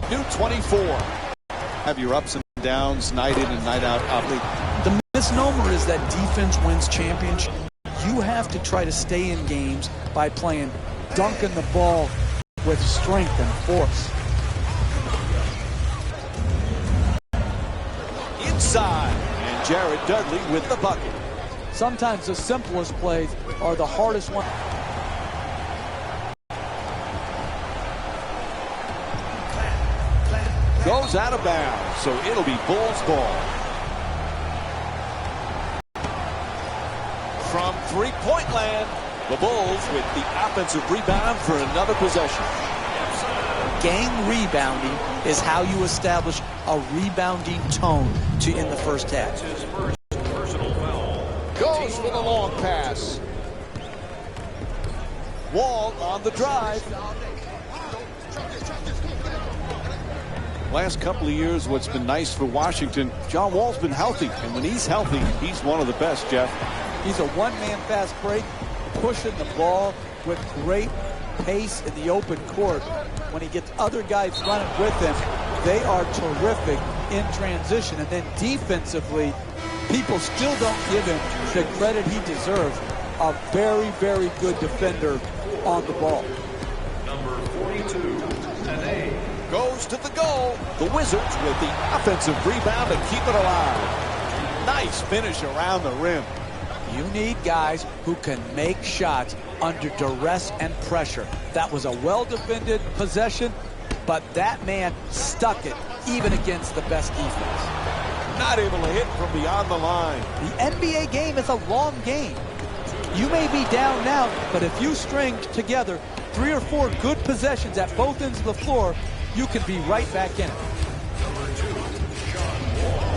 New 24. Have your ups and downs, night in and night out. The misnomer is that defense wins championships. You have to try to stay in games by playing, dunking the ball with strength and force. Inside, and Jared Dudley with the bucket. Sometimes the simplest plays are the hardest ones. Goes out of bounds, so it'll be Bulls ball. From three-point land, the Bulls with the offensive rebound for another possession. Gang rebounding is how you establish a rebounding tone in the first half. Goes for the long pass. Wall on the drive. Last couple of years, what's been nice for Washington, John Wall's been healthy. And when he's healthy, he's one of the best, Jeff. He's a one-man fast break, pushing the ball with great pace in the open court. When he gets other guys running with him, they are terrific in transition. And then defensively, people still don't give him the credit he deserves. A very, very good defender on the ball. Number 42, Nene. Goes to the goal. The Wizards with the offensive rebound to keep it alive. Nice finish around the rim. You need guys who can make shots under duress and pressure. That was a well-defended possession, but that man stuck it even against the best defense. Not able to hit from beyond the line. The NBA game is a long game. You may be down now, but if you string together 3 or 4 good possessions at both ends of the floor, you can be right back in it.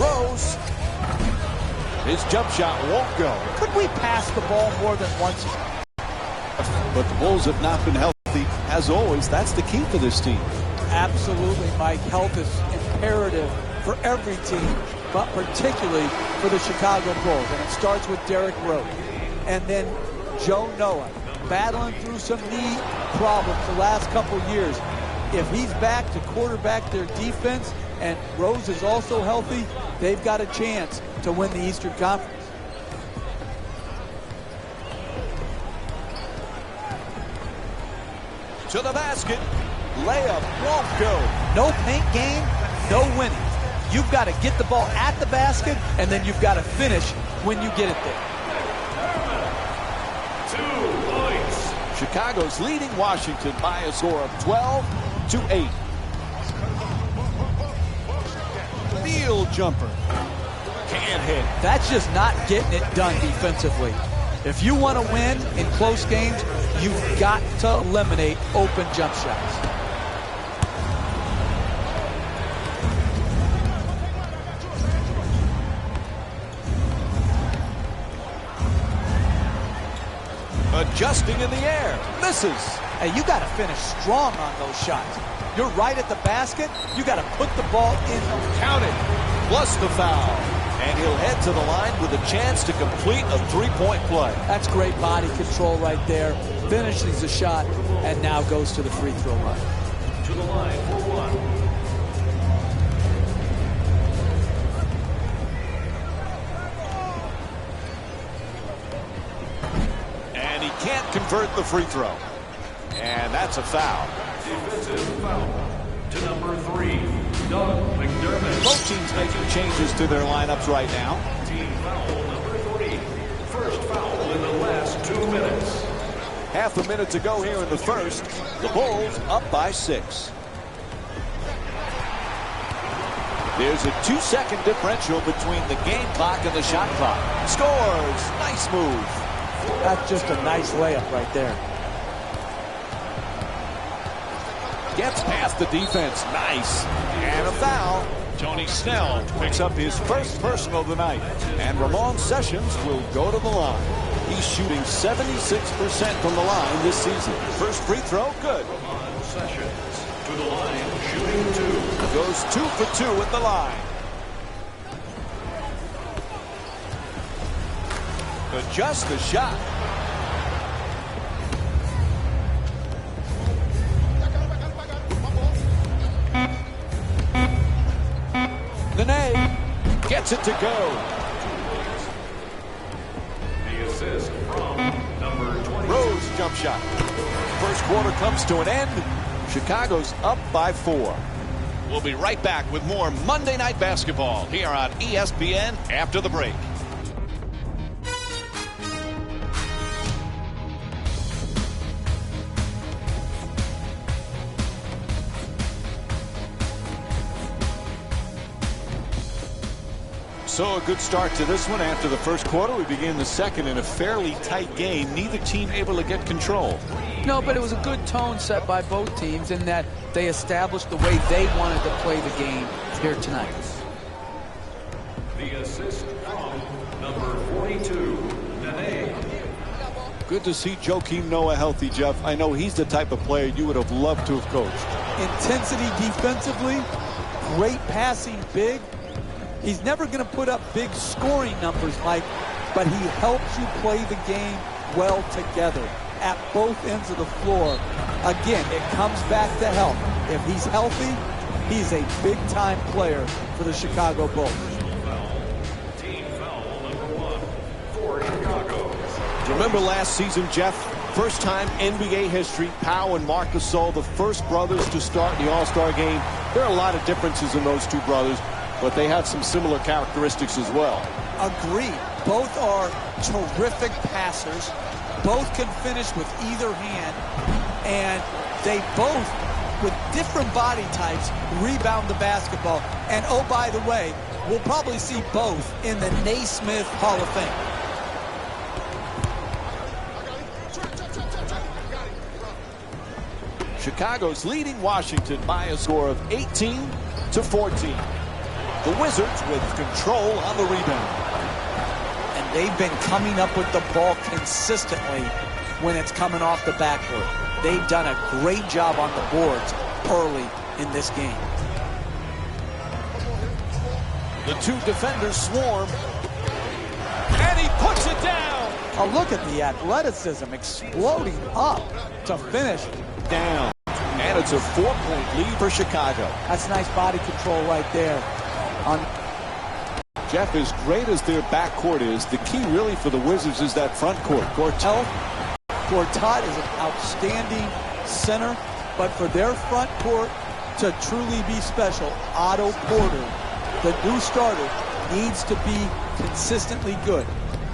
Rose. His jump shot won't go. Could we pass the ball more than once? But the Bulls have not been healthy. As always, that's the key for this team. Absolutely, Mike. Health is imperative for every team, but particularly for the Chicago Bulls. And it starts with Derrick Rose. And then Joe Noah, battling through some knee problems the last couple years. If he's back to quarterback their defense and Rose is also healthy, they've got a chance to win the Eastern Conference. To the basket. Layup won't go. No paint game, no winning. You've got to get the ball at the basket, and then you've got to finish when you get it there. 2 points. Chicago's leading Washington by a score of 12-8. Field jumper. Can't hit. That's just not getting it done defensively. If you want to win in close games, you've got to eliminate open jump shots. Adjusting in the air. Misses. Hey, you got to finish strong on those shots. You're right at the basket. You got to put the ball in. Counted. Plus the foul. And he'll head to the line with a chance to complete a three-point play. That's great body control right there. Finishes the shot and now goes to the free throw line. To the line for 1. And he can't convert the free throw. And that's a foul. Defensive foul to number 3, Doug McDermott. Both teams making changes to their lineups right now. Team foul number 3. First foul in the last 2 minutes. Half a minute to go here in the first. The Bulls up by 6. There's a 2-second differential between the game clock and the shot clock. Scores. Nice move. That's just a nice layup right there. Gets past the defense. Nice. And a foul. Tony Snell picks up his first personal of the night. And Ramon Sessions will go to the line. He's shooting 76% from the line this season. First free throw, good. Ramon Sessions to the line, shooting 2. Goes 2 for 2 at the line. Adjust the shot. gets it to go. The assist from number 20. Rose jump shot. First quarter comes to an end. Chicago's up by 4. We'll be right back with more Monday Night Basketball here on ESPN after the break. So a good start to this one. After the first quarter, we begin the second in a fairly tight game. Neither team able to get control. No, but it was a good tone set by both teams in that they established the way they wanted to play the game here tonight. The assist from number 42, Nene. Good to see Joakim Noah healthy, Jeff. I know he's the type of player you would have loved to have coached. Intensity defensively, great passing big. He's never going to put up big scoring numbers, Mike, but he helps you play the game well together at both ends of the floor. Again, it comes back to health. If he's healthy, he's a big-time player for the Chicago Bulls. Team foul number 1 for Chicago. Do you remember last season, Jeff? First time NBA history, Powell and Marc Gasol, the first brothers to start the All-Star game. There are a lot of differences in those two brothers, but they have some similar characteristics as well. Agreed. Both are terrific passers. Both can finish with either hand. And they both, with different body types, rebound the basketball. And oh, by the way, we'll probably see both in the Naismith Hall of Fame. Chicago's leading Washington by a score of 18-14. The Wizards with control on the rebound. And they've been coming up with the ball consistently when it's coming off the backboard. They've done a great job on the boards early in this game. The two defenders swarm. And he puts it down. Oh, look at the athleticism exploding up to finish. Down. And it's a 4-point lead for Chicago. That's nice body control right there. Jeff, as great as their backcourt is, the key really for the Wizards is that front court. Gortat is an outstanding center, but for their front court to truly be special, Otto Porter, the new starter, needs to be consistently good.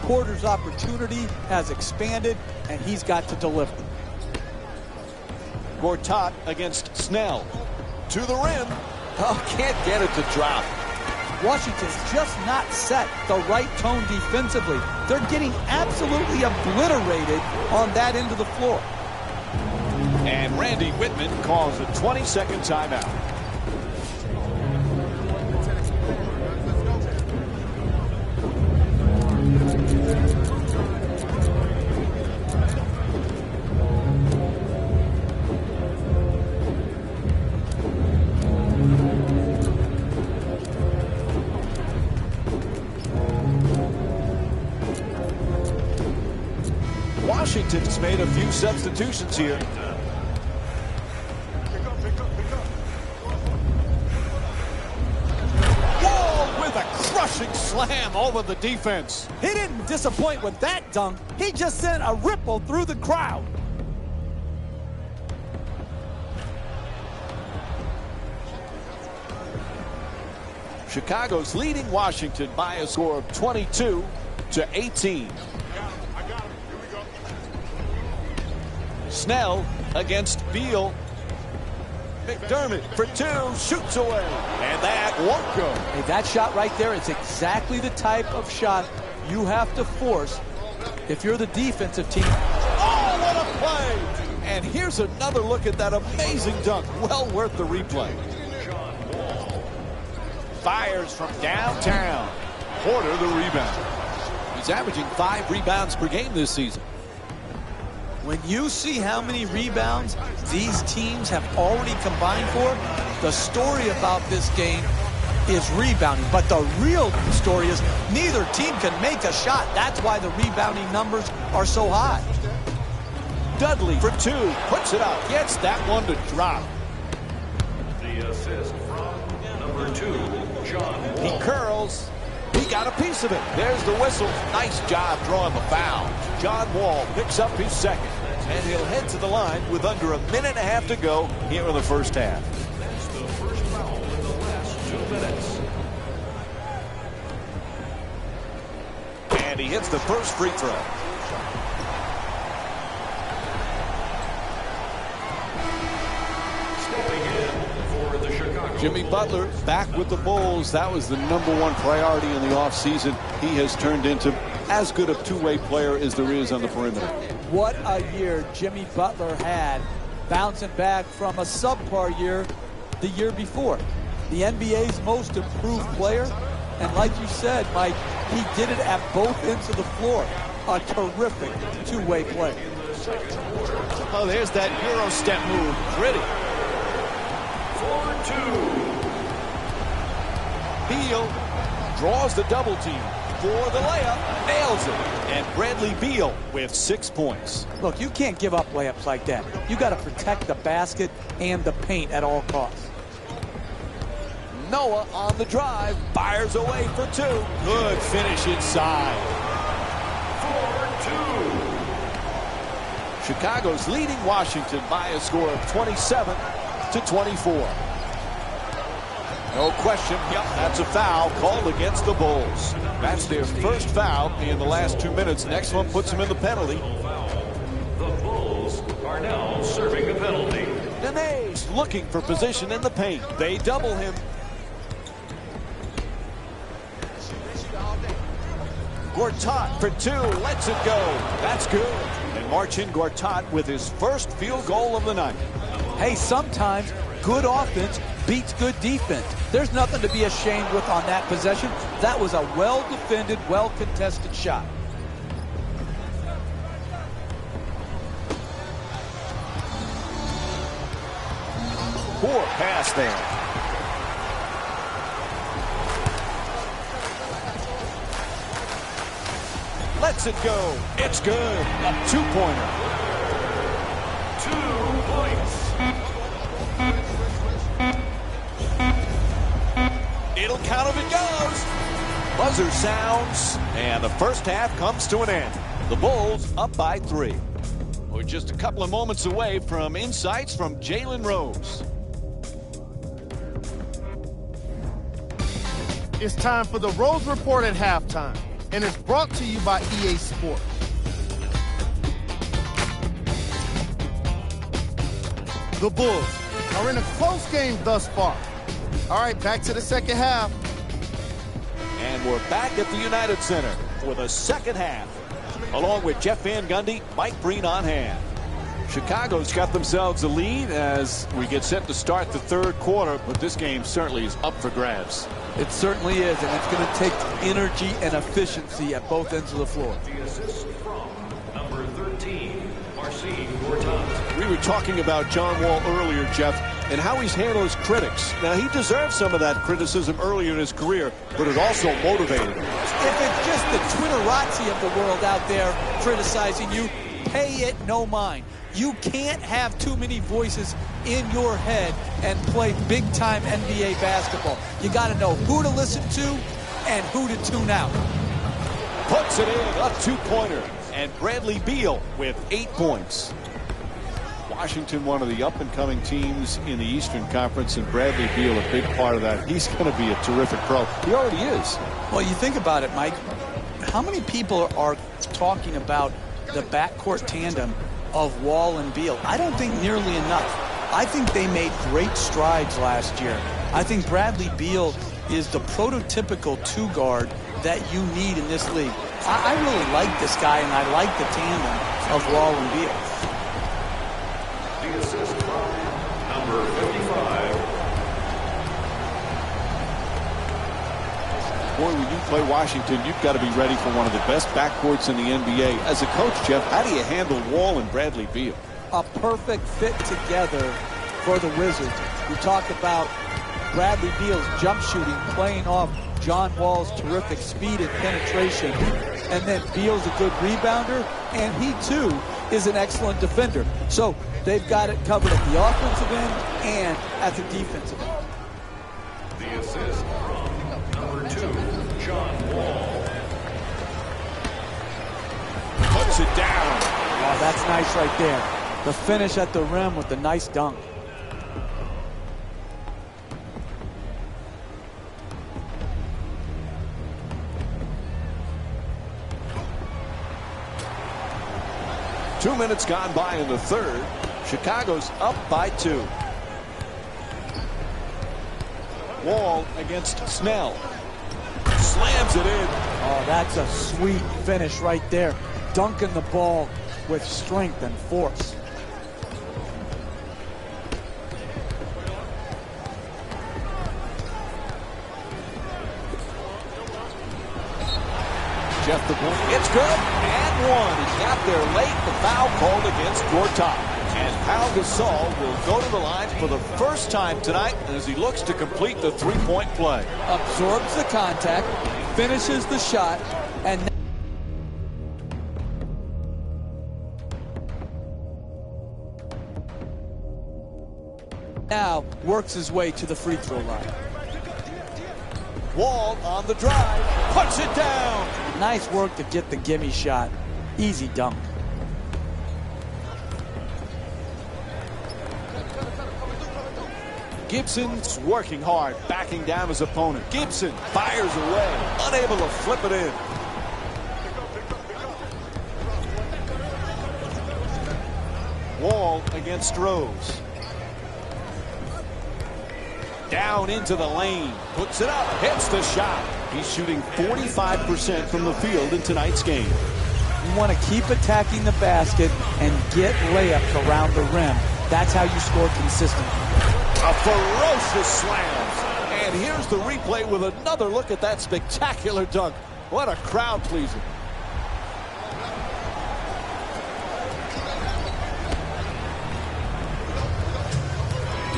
Porter's opportunity has expanded, and he's got to deliver. Gortat against Snell. To the rim. Oh, can't get it to drop. Washington's just not set the right tone defensively. They're getting absolutely obliterated on that end of the floor. And Randy Whitman calls a 20-second timeout. Washington's made a few substitutions here. Whoa, with a crushing slam over the defense. He didn't disappoint with that dunk. He just sent a ripple through the crowd. Chicago's leading Washington by a score of 22-18. Snell against Beal. McDermott for two, shoots away, and that won't go. Hey, that shot right there is exactly the type of shot you have to force if you're the defensive team. Oh, what a play! And here's another look at that amazing dunk. Well worth the replay. Fires from downtown. Porter the rebound. He's averaging 5 rebounds per game this season. When you see how many rebounds these teams have already combined for, the story about this game is rebounding. But the real story is neither team can make a shot. That's why the rebounding numbers are so high. Dudley for two, puts it out, gets that one to drop. The assist from number 2, John Wall. He curls, He got a piece of it. There's the whistle. Nice job drawing the foul. John Wall picks up his second. And he'll head to the line with under a minute and a half to go here in the first half. That's the first foul in the last 2 minutes. And he hits the first free throw. Stepping in for the Chicago Jimmy Butler back with the Bulls. That was the #1 priority in the offseason. He has turned into as good a two-way player as there is on the perimeter. What a year Jimmy Butler had, bouncing back from a subpar year the year before. The NBA's most improved player, and like you said, Mike, he did it at both ends of the floor. A terrific two-way player. Oh, there's that Euro step move. Gritty. 4-2. Beal draws the double team for the layup, nails it, and Bradley Beal with 6 points. Look, you can't give up layups like that. You got to protect the basket and the paint at all costs. Noah on the drive, fires away for 2. Good finish inside. 4-2. Chicago's leading Washington by a score of 27-24. No question, yep, that's a foul called against the Bulls. That's their first foul in the last 2 minutes. Next one puts them in the penalty. The Bulls are now serving a penalty. Nene's looking for position in the paint. They double him. Gortat for 2, lets it go. That's good. And Marcin Gortat with his first field goal of the night. Hey, sometimes good offense beats good defense. There's nothing to be ashamed with on that possession. That was a well-defended, well-contested shot. Poor pass there. Lets it go. It's good. A 2-pointer. 2 points. It'll count if it goes. Buzzer sounds, and the first half comes to an end. The Bulls up by 3. We're just a couple of moments away from insights from Jalen Rose. It's time for the Rose Report at halftime, and it's brought to you by EA Sports. The Bulls are in a close game thus far. All right, back to the second half. And we're back at the United Center for the second half, along with Jeff Van Gundy, Mike Breen on hand. Chicago's got themselves a lead as we get set to start the third quarter, but this game certainly is up for grabs. It certainly is, and it's going to take energy and efficiency at both ends of the floor. The assist from number 13, Marcin Gortat. We were talking about John Wall earlier, Jeff, and how he's handled his critics. Now, he deserved some of that criticism earlier in his career, but it also motivated him. If it's just the Twitterazzi of the world out there criticizing you, pay it no mind. You can't have too many voices in your head and play big-time NBA basketball. You got to know who to listen to and who to tune out. Puts it in, a 2-pointer, and Bradley Beal with 8 points. Washington, one of the up-and-coming teams in the Eastern Conference, and Bradley Beal, a big part of that. He's going to be a terrific pro. He already is. Well, you think about it, Mike. How many people are talking about the backcourt tandem of Wall and Beal? I don't think nearly enough. I think they made great strides last year. I think Bradley Beal is the prototypical 2-guard that you need in this league. I really like this guy, and I like the tandem of Wall and Beal. The assist from number 55. Boy, when you play Washington, you've got to be ready for one of the best backcourts in the NBA. As a coach, Jeff, how do you handle Wall and Bradley Beal? A perfect fit together for the Wizards. We talk about Bradley Beal's jump shooting, playing off John Wall's terrific speed and penetration. And then Beal's a good rebounder, and he, too, is an excellent defender. So they've got it covered at the offensive end and at the defensive end. The assist from number 2, Puts it down. Oh, that's nice right there. The finish at the rim with the nice dunk. Two minutes gone by in the third. Chicago's up by 2. Wall against Snell. Slams it in. Oh, that's a sweet finish right there. Dunking the ball with strength and force. Jeff the point. It's good. And one. He got there late. The foul called against Gortat. And Pau Gasol will go to the line for the first time tonight as he looks to complete the three-point play. Absorbs the contact, finishes the shot, and now works his way to the free throw line. Wall on the drive. Puts it down. Nice work to get the gimme shot. Easy dunk. Gibson's working hard, backing down his opponent. Gibson fires away, unable to flip it in. Wall against Rose. Down into the lane, puts it up, hits the shot. He's shooting 45% from the field in tonight's game. You want to keep attacking the basket and get layups around the rim. That's how you score consistently. A ferocious slam. And here's the replay with another look at that spectacular dunk. What a crowd pleaser.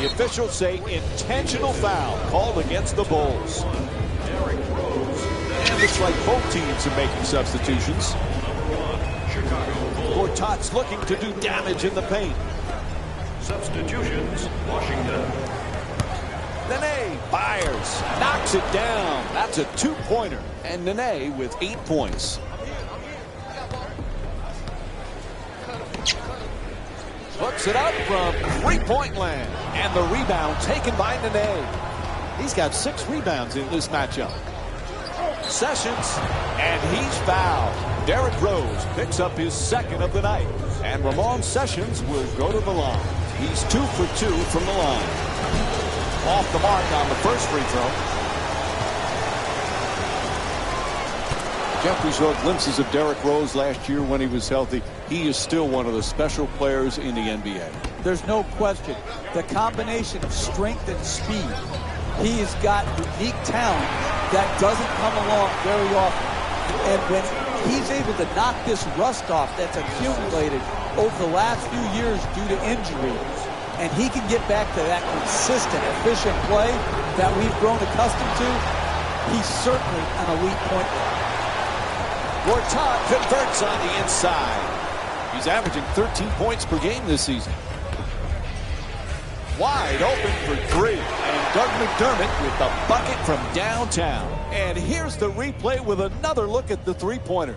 The officials say intentional foul called against the Bulls. And looks like both teams are making substitutions. Gortat's looking to do damage in the paint. Substitutions, Washington. Nene fires, knocks it down. That's a two-pointer. And Nene with 8 points. Puts it up from three-point land. And the rebound taken by Nene. He's got 6 rebounds in this matchup. Sessions, and he's fouled. Derrick Rose picks up his second of the night. And Ramon Sessions will go to the line. He's 2 for 2 from the line. Off the mark on the first free throw. Jeffrey saw glimpses of Derrick Rose last year when he was healthy. He is still one of the special players in the NBA. There's no question. The combination of strength and speed. He has got unique talent that doesn't come along very often. And when he's able to knock this rust off that's accumulated over the last few years due to injury, and he can get back to that consistent, efficient play that we've grown accustomed to, he's certainly an elite point guard. Gortat converts on the inside. He's averaging 13 points per game this season. Wide open for 3. And Doug McDermott with the bucket from downtown. And here's the replay with another look at the three-pointer.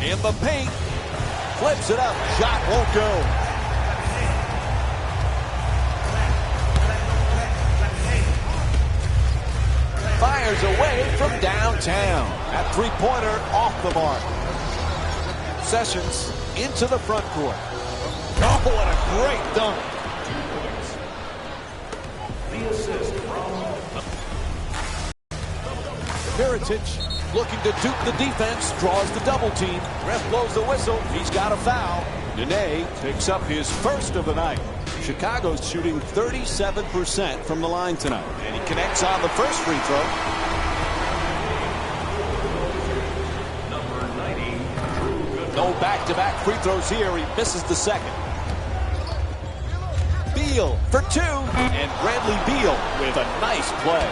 In the paint, flips it up, shot won't go. Fires away from downtown. That three-pointer off the mark. Sessions into the front court. Oh, what a great dunk. The assist from Mirotic looking to dupe the defense, draws the double team. Ref blows the whistle. He's got a foul. Nene picks up his first of the night. Chicago's shooting 37% from the line tonight. And he connects on the first free throw. number 90. No back-to-back free throws here. He misses the second. Beal for 2. And Bradley Beal with a nice play.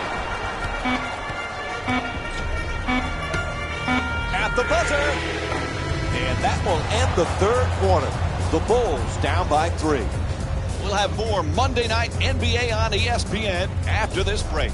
At the That will end the third quarter. The Bulls down by 3. We'll have more Monday Night NBA on ESPN after this break.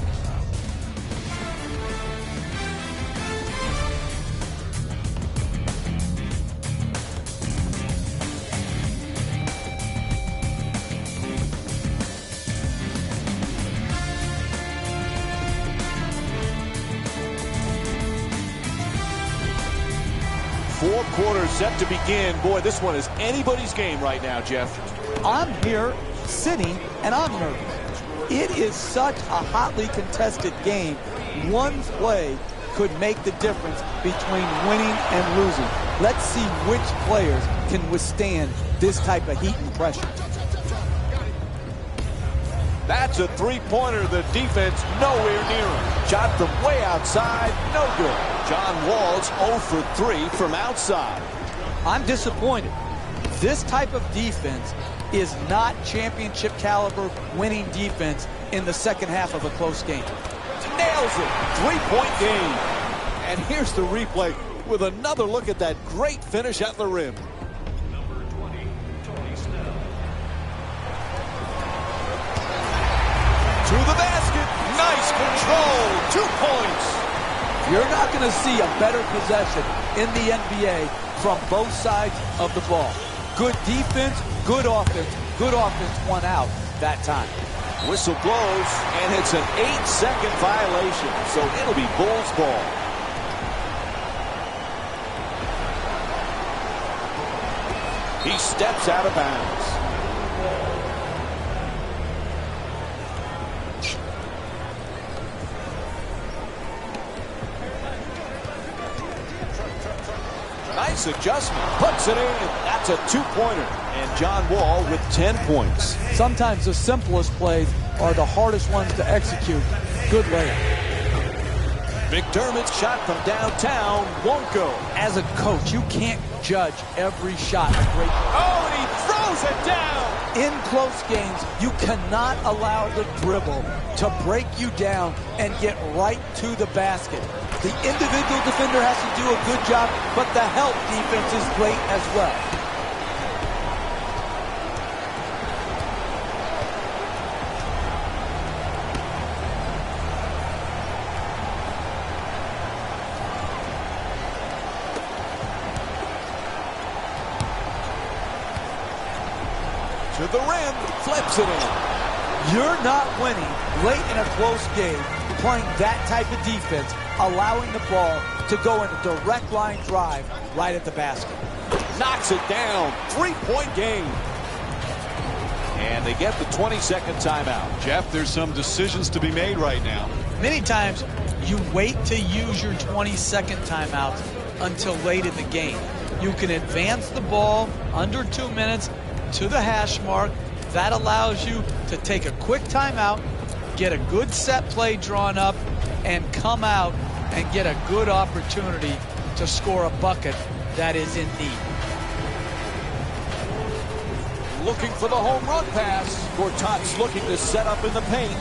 Four quarters set to begin. Boy, this one is anybody's game right now, Jeff. I'm here sitting and I'm nervous. It is such a hotly contested game. One play could make the difference between winning and losing. Let's see which players can withstand this type of heat and pressure. That's a three-pointer. The defense nowhere near him. Shot from way outside, no good. John Wall's 0 for 3 from outside. I'm disappointed. This type of defense is not championship caliber winning defense in the second half of a close game. Nails it. 3-point game. And here's the replay with another look at that great finish at the rim. To the basket. Nice control. 2 points. You're not going to see a better possession in the NBA from both sides of the ball. Good defense, good offense won out that time. Whistle blows, and it's an 8-second violation, so it'll be Bulls ball. He steps out of bounds. Nice adjustment. Puts it in. That's a 2-pointer. And John Wall with 10 points. Sometimes the simplest plays are the hardest ones to execute. Good layup. McDermott's shot from downtown won't go. As a coach, you can't judge every shot. Oh, and he throws it down. In close games, you cannot allow the dribble to break you down and get right to the basket. The individual defender has to do a good job, but the help defense is great as well. To the rim, flips it in. You're not winning late in a close game playing that type of defense, allowing the ball to go in a direct line drive right at the basket. Knocks it down. 3-point game. And they get the 20-second timeout. Jeff, there's some decisions to be made right now. Many times you wait to use your 20-second timeouts until late in the game. You can advance the ball under 2 minutes to the hash mark. That allows you to take a quick timeout, get a good set play drawn up, and come out and get a good opportunity to score a bucket that is in need. Looking for the home run pass. Gortat's looking to set up in the paint.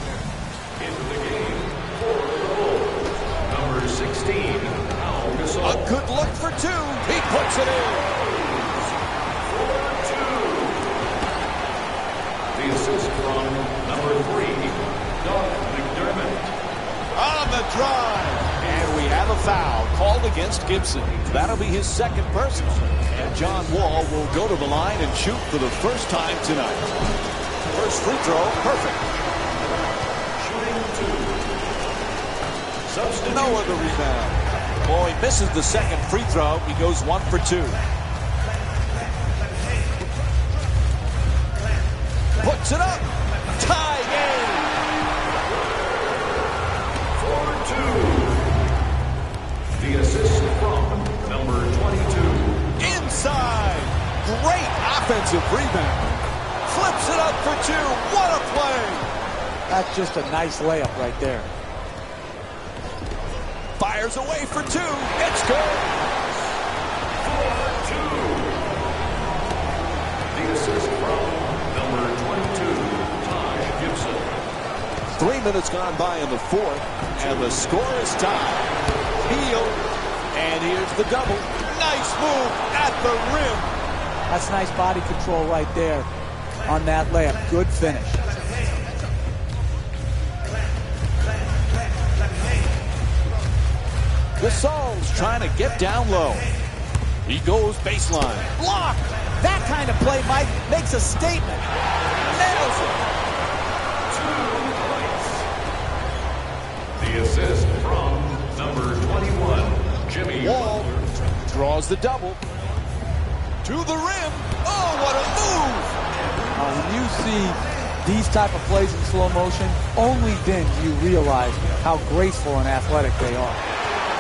Into the game for the Bulls, number 16, Al Gasol. A good look for 2. He puts it in. The assist from number 3, Doug McDermott. On the drive. And we have a foul called against Gibson. That'll be his second personal. And John Wall will go to the line and shoot for the first time tonight. First free throw, perfect. Shooting 2. Substitute. No other rebound. Well, he misses the second free throw. He goes 1 for 2. Puts it up. Tie game. 4-2. The assist from number 22. Inside. Great offensive rebound. Flips it up for 2. What a play. That's just a nice layup right there. Fires away for 2. It's good. 4-2. The assist from number 22, Taj Gibson. 3 minutes gone by in the fourth, and the score is tied. Hield And here's the double. Nice move at the rim. That's nice body control right there on that layup. Good finish. Gasol's trying to get down low. He goes baseline. Block! That kind of play, Mike, makes a statement. Nails it. The assist from number 21, Jimmy Wall draws the double. To the rim. Oh, what a move! When you see these type of plays in slow motion, only then do you realize how graceful and athletic they are.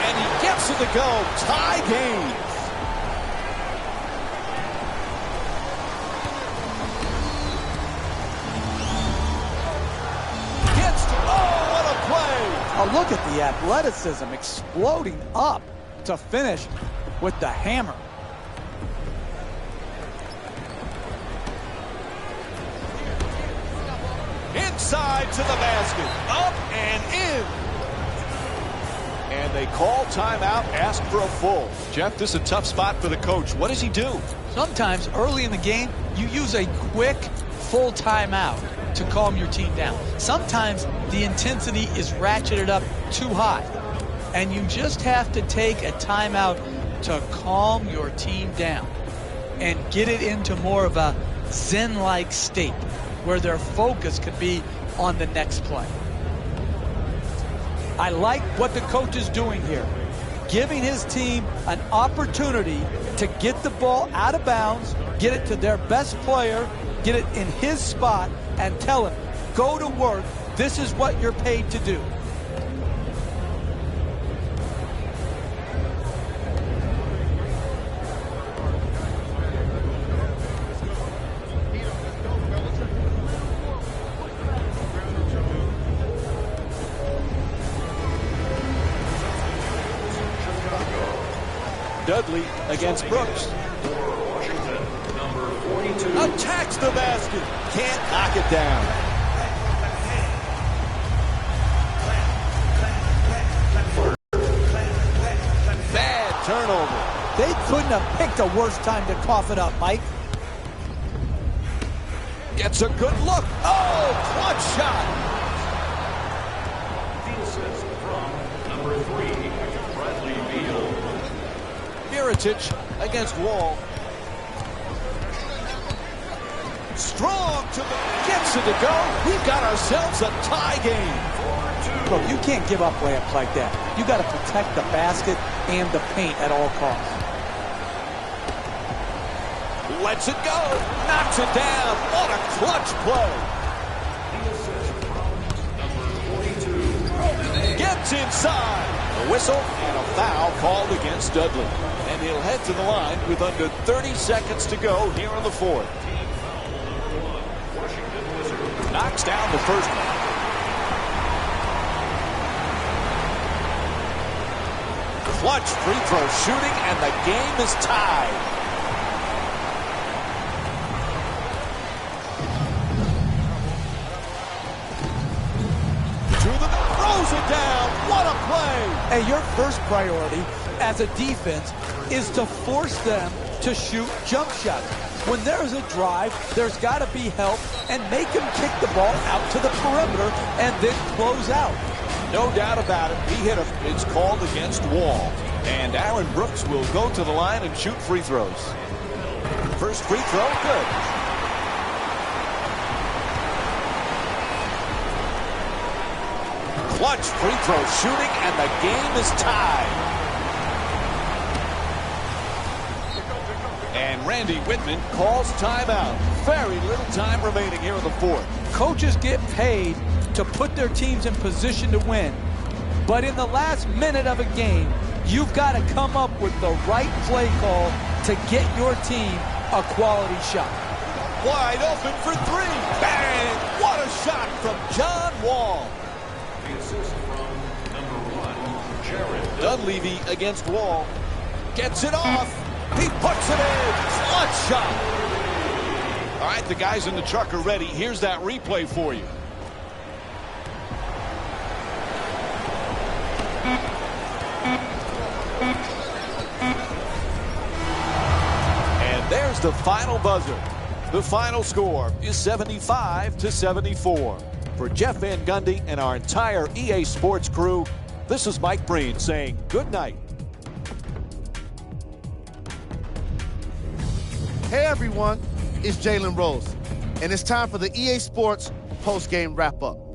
And he gets it to go. Tie game. Oh, look at the athleticism exploding up to finish with the hammer. Inside to the basket. Up and in. And they call timeout, ask for a full. Jeff, this is a tough spot for the coach. What does he do? Sometimes early in the game, you use a quick full timeout to calm your team down. Sometimes the intensity is ratcheted up too high, and you just have to take a timeout to calm your team down and get it into more of a zen-like state where their focus could be on the next play. I like what the coach is doing here, giving his team an opportunity to get the ball out of bounds, get it to their best player, get it in his spot, and tell him, go to work. This is what you're paid to do. Dudley against Brooks. Washington, number 42. Attacks the basket. Can't knock it down. Bad turnover. They couldn't have picked a worse time to cough it up, Mike. Gets a good look. Oh, clutch shot. The assist from number 3, Bradley Beal. Miritich against Wall. Strong to the gets it to go. We've got ourselves a tie game. Look, you can't give up layups like that. You got to protect the basket and the paint at all costs. Lets it go. Knocks it down. What a clutch play. The assist from number 42. Gets inside. A whistle and a foul called against Dudley. And he'll head to the line with under 30 seconds to go here in the fourth. Knocks down the first one. Clutch free throw shooting, and the game is tied. Throws it down. What a play. Hey, your first priority as a defense is to force them to shoot jump shots. When there's a drive, there's got to be help, and make them kick the ball out to the perimeter and then close out. No doubt about it. He hit him. It's called against Wall. And Aaron Brooks will go to the line and shoot free throws. First free throw, good. Clutch free throw shooting, and the game is tied. And Randy Whitman calls timeout. Very little time remaining here in the fourth. Coaches get paid to put their teams in position to win. But in the last minute of a game, you've got to come up with the right play call to get your team a quality shot. Wide open for three. Bang! What a shot from John Wall. The assist from number 1, Jared Dunleavy against Wall. Gets it off. He puts it in. Clutch shot. All right, the guys in the truck are ready. Here's that replay for you. the final buzzer. The final score is 75-74. For Jeff Van Gundy and our entire EA Sports crew, this is Mike Breen saying good night. Hey everyone, it's Jalen Rose, and it's time for the EA Sports post-game wrap-up.